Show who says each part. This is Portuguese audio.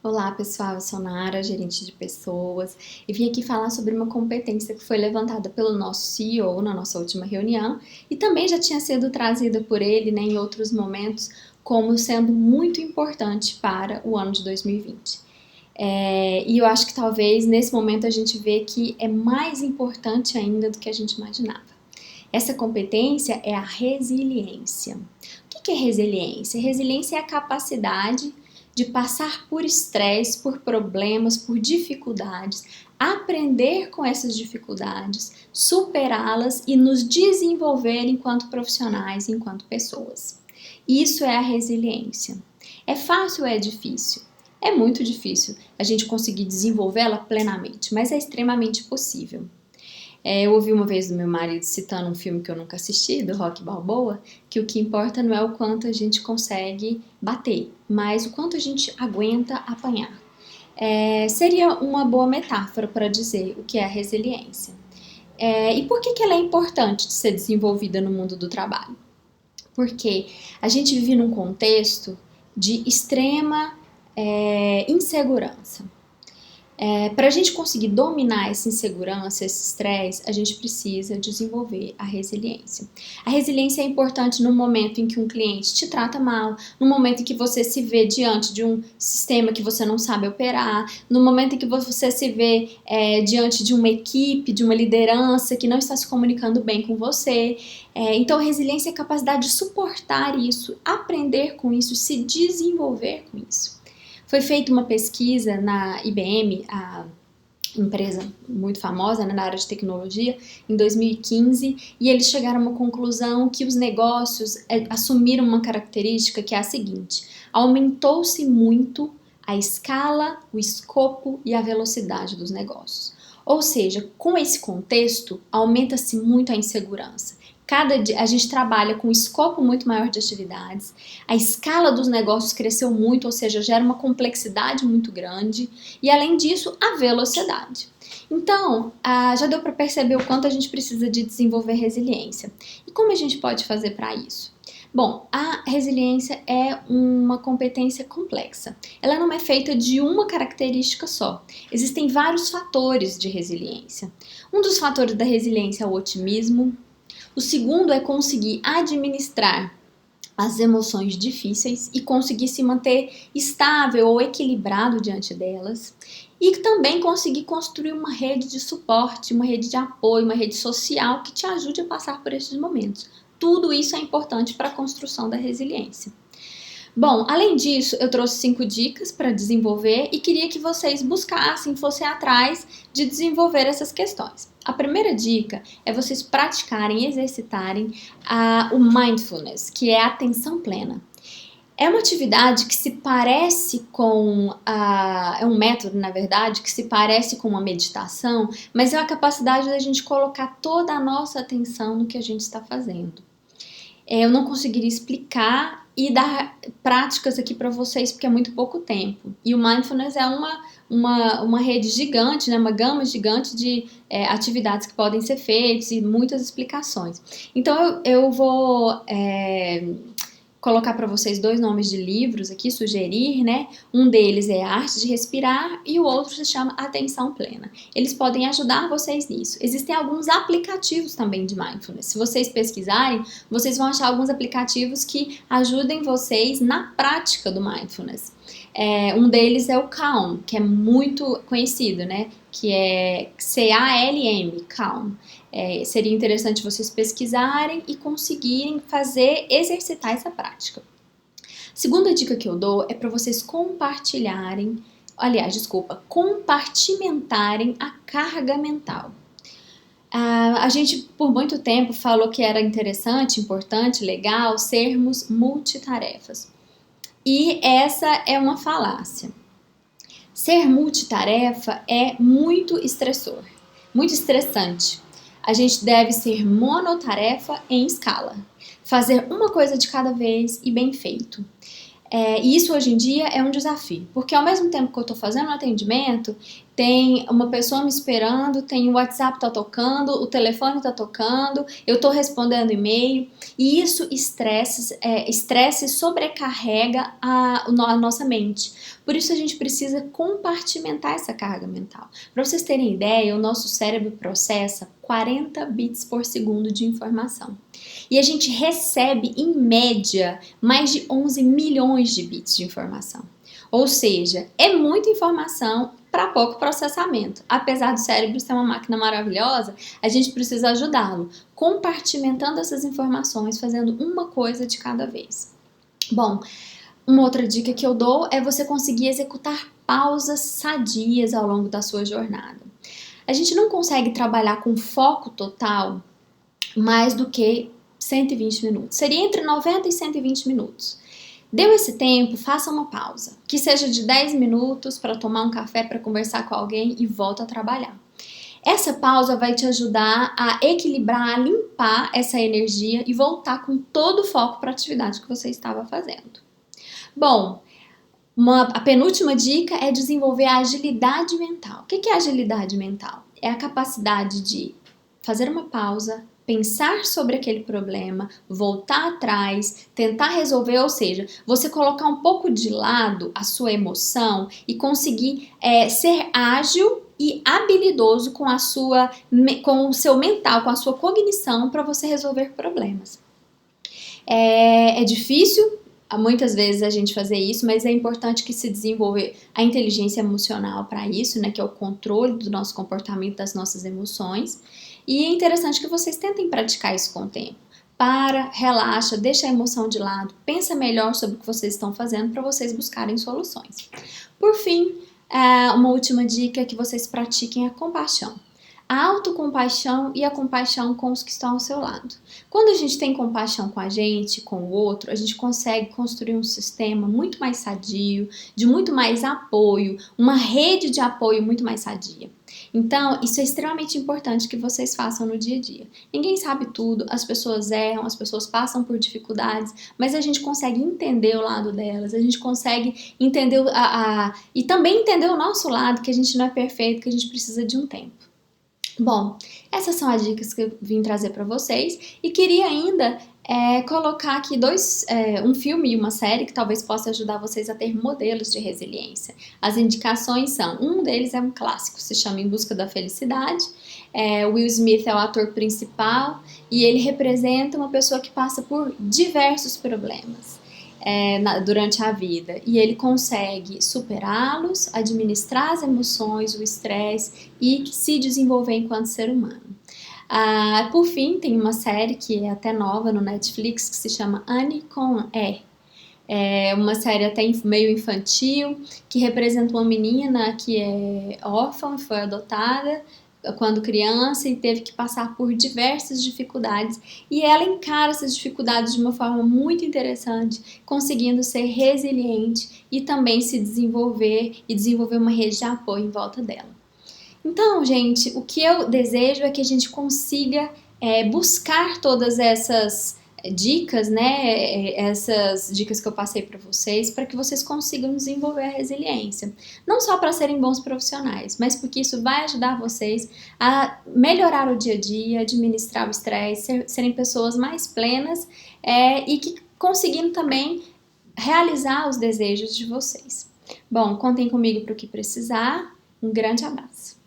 Speaker 1: Olá pessoal, eu sou Nara, gerente de pessoas, e vim aqui falar sobre uma competência que foi levantada pelo nosso CEO na nossa última reunião e também já tinha sido trazida por ele, né, em outros momentos como sendo muito importante para o ano de 2020. E eu acho que talvez nesse momento a gente vê que é mais importante ainda do que a gente imaginava. Essa competência é a resiliência. O que é resiliência? Resiliência é a capacidade de passar por estresse, por problemas, por dificuldades, aprender com essas dificuldades, superá-las e nos desenvolver enquanto profissionais, enquanto pessoas. Isso é a resiliência. É fácil ou é difícil? É muito difícil a gente conseguir desenvolvê-la plenamente, mas é extremamente possível. Eu ouvi uma vez do meu marido citando um filme que eu nunca assisti, do Rocky Balboa, que o que importa não é o quanto a gente consegue bater, mas o quanto a gente aguenta apanhar. Seria uma boa metáfora para dizer o que é a resiliência. E por que ela é importante de ser desenvolvida no mundo do trabalho? Porque a gente vive num contexto de extrema insegurança. Para a gente conseguir dominar essa insegurança, esse estresse, a gente precisa desenvolver a resiliência. A resiliência é importante no momento em que um cliente te trata mal, no momento em que você se vê diante de um sistema que você não sabe operar, no momento em que você se vê diante de uma equipe, de uma liderança que não está se comunicando bem com você. Então, a resiliência é a capacidade de suportar isso, aprender com isso, se desenvolver com isso. Foi feita uma pesquisa na IBM, a empresa muito famosa, né, na área de tecnologia, em 2015, e eles chegaram a uma conclusão que os negócios assumiram uma característica que é a seguinte: aumentou-se muito a escala, o escopo e a velocidade dos negócios. Ou seja, com esse contexto, aumenta-se muito a insegurança. Cada dia a gente trabalha com um escopo muito maior de atividades, a escala dos negócios cresceu muito, ou seja, gera uma complexidade muito grande, e além disso, a velocidade. Então, já deu para perceber o quanto a gente precisa de desenvolver resiliência. E como a gente pode fazer para isso? Bom, a resiliência é uma competência complexa. Ela não é feita de uma característica só. Existem vários fatores de resiliência. Um dos fatores da resiliência é o otimismo. O segundo é conseguir administrar as emoções difíceis e conseguir se manter estável ou equilibrado diante delas. E também conseguir construir uma rede de suporte, uma rede de apoio, uma rede social que te ajude a passar por esses momentos. Tudo isso é importante para a construção da resiliência. Bom, além disso, eu trouxe 5 dicas para desenvolver e queria que vocês buscassem, fossem atrás de desenvolver essas questões. A primeira dica é vocês praticarem, exercitarem o mindfulness, que é a atenção plena. É uma atividade que se parece com é um método, na verdade, que se parece com uma meditação, mas é a capacidade da gente colocar toda a nossa atenção no que a gente está fazendo. Eu não conseguiria explicar e dar práticas aqui para vocês porque é muito pouco tempo. E o Mindfulness é uma rede gigante, né, uma gama gigante de atividades que podem ser feitas e muitas explicações. Então eu vou colocar para vocês 2 nomes de livros aqui, sugerir, né? Um deles é A Arte de Respirar e o outro se chama Atenção Plena. Eles podem ajudar vocês nisso. Existem alguns aplicativos também de Mindfulness. Se vocês pesquisarem, vocês vão achar alguns aplicativos que ajudem vocês na prática do Mindfulness. Um deles é o Calm, que é muito conhecido, né? Que é CALM, Calm. Seria interessante vocês pesquisarem e conseguirem exercitar essa prática. Segunda dica que eu dou é para vocês compartimentarem a carga mental. A gente por muito tempo falou que era interessante, importante, legal sermos multitarefas. E essa é uma falácia. Ser multitarefa é muito estressor, muito estressante. A gente deve ser monotarefa em escala. Fazer uma coisa de cada vez e bem feito. E isso hoje em dia é um desafio, porque ao mesmo tempo que eu estou fazendo um atendimento, tem uma pessoa me esperando, tem o WhatsApp tá tocando, o telefone tá tocando, eu estou respondendo e-mail, e isso estresse sobrecarrega a nossa mente. Por isso a gente precisa compartimentar essa carga mental. Para vocês terem ideia, o nosso cérebro processa 40 bits por segundo de informação. E a gente recebe, em média, mais de 11 milhões de bits de informação. Ou seja, é muita informação para pouco processamento. Apesar do cérebro ser uma máquina maravilhosa, a gente precisa ajudá-lo, compartimentando essas informações, fazendo uma coisa de cada vez. Bom, uma outra dica que eu dou é você conseguir executar pausas sadias ao longo da sua jornada. A gente não consegue trabalhar com foco total mais do que 120 minutos. Seria entre 90 e 120 minutos. Deu esse tempo, faça uma pausa, que seja de 10 minutos para tomar um café, para conversar com alguém e volta a trabalhar. Essa pausa vai te ajudar a equilibrar, a limpar essa energia e voltar com todo o foco para a atividade que você estava fazendo. Bom, a penúltima dica é desenvolver a agilidade mental. O que é agilidade mental? É a capacidade de fazer uma pausa, pensar sobre aquele problema, voltar atrás, tentar resolver, ou seja, você colocar um pouco de lado a sua emoção e conseguir ser ágil e habilidoso com o seu mental, com a sua cognição para você resolver problemas. É difícil muitas vezes a gente fazer isso, mas é importante que se desenvolva a inteligência emocional para isso, né, que é o controle do nosso comportamento, das nossas emoções. E é interessante que vocês tentem praticar isso com o tempo. Para, relaxa, deixa a emoção de lado, pensa melhor sobre o que vocês estão fazendo para vocês buscarem soluções. Por fim, uma última dica é que vocês pratiquem a compaixão. A autocompaixão e a compaixão com os que estão ao seu lado. Quando a gente tem compaixão com a gente, com o outro, a gente consegue construir um sistema muito mais sadio, de muito mais apoio, uma rede de apoio muito mais sadia. Então, isso é extremamente importante que vocês façam no dia a dia. Ninguém sabe tudo, as pessoas erram, as pessoas passam por dificuldades, mas a gente consegue entender o lado delas, a gente consegue entender e também entender o nosso lado, que a gente não é perfeito, que a gente precisa de um tempo. Bom, essas são as dicas que eu vim trazer para vocês e queria ainda colocar aqui um filme e uma série que talvez possa ajudar vocês a ter modelos de resiliência. As indicações são, um deles é um clássico, se chama Em Busca da Felicidade. Will Smith é o ator principal e ele representa uma pessoa que passa por diversos problemas durante a vida e ele consegue superá-los, administrar as emoções, o estresse e se desenvolver enquanto ser humano. Por fim, tem uma série que é até nova no Netflix que se chama Annie com E. É uma série até meio infantil que representa uma menina que é órfã, foi adotada quando criança e teve que passar por diversas dificuldades e ela encara essas dificuldades de uma forma muito interessante, conseguindo ser resiliente e também se desenvolver e desenvolver uma rede de apoio em volta dela. Então, gente, o que eu desejo é que a gente consiga buscar todas essas dicas, né, essas dicas que eu passei para vocês, para que vocês consigam desenvolver a resiliência. Não só para serem bons profissionais, mas porque isso vai ajudar vocês a melhorar o dia a dia, administrar o estresse, serem pessoas mais plenas e que conseguindo também realizar os desejos de vocês. Bom, contem comigo para o que precisar. Um grande abraço.